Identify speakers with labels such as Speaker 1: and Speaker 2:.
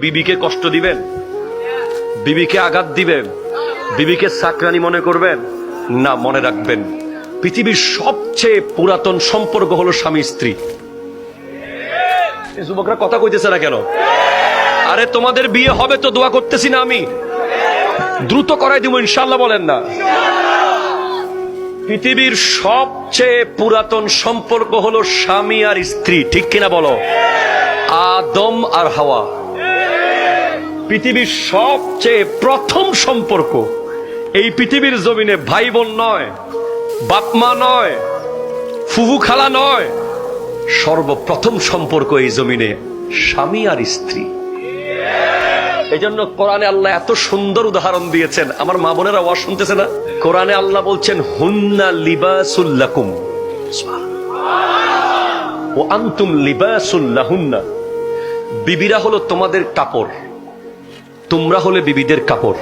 Speaker 1: বিবিকে কষ্ট দিবেন, বিবিকে আঘাত দিবেন, বিবিকে সাকরানি মনে করবেন না। মনে রাখবেন, পৃথিবীর সবচেয়ে পুরাতন সম্পর্ক হলো স্বামী স্ত্রী। যুবকরা কথা কইতেছে না কেন? আরে তোমাদের বিয়ে হবে তো দোয়া করতেছি না আমি, দ্রুত করাই দিব ইনশাআল্লাহ, বলেন না? পৃথিবীর সবচেয়ে পুরাতন সম্পর্ক হলো স্বামী আর স্ত্রী, ঠিক কিনা বলো? আদম আর হাওয়া। পৃথিবীর সবচেয়ে প্রথম সম্পর্ক এই পৃথিবীর জমিনে ভাই বোন নয়, বাপ মা নয়, ফুফু খালা নয়, সর্বপ্রথম সম্পর্ক এই জমিনে স্বামী আর স্ত্রী। এই জন্য কোরআনে আল্লাহ এত সুন্দর উদাহরণ দিয়েছেন। আমার মা বোনেরা আওয়াজ শুনতেছে না? কোরআনে আল্লাহ বলছেন হুন্না লিবাসুল লাকুম ওয়া আনতুম লিবাসুল লাহুন্না। বিবিরা হলো তোমাদের কাপড়, তোমরা হলে বিবিদের কাপড়।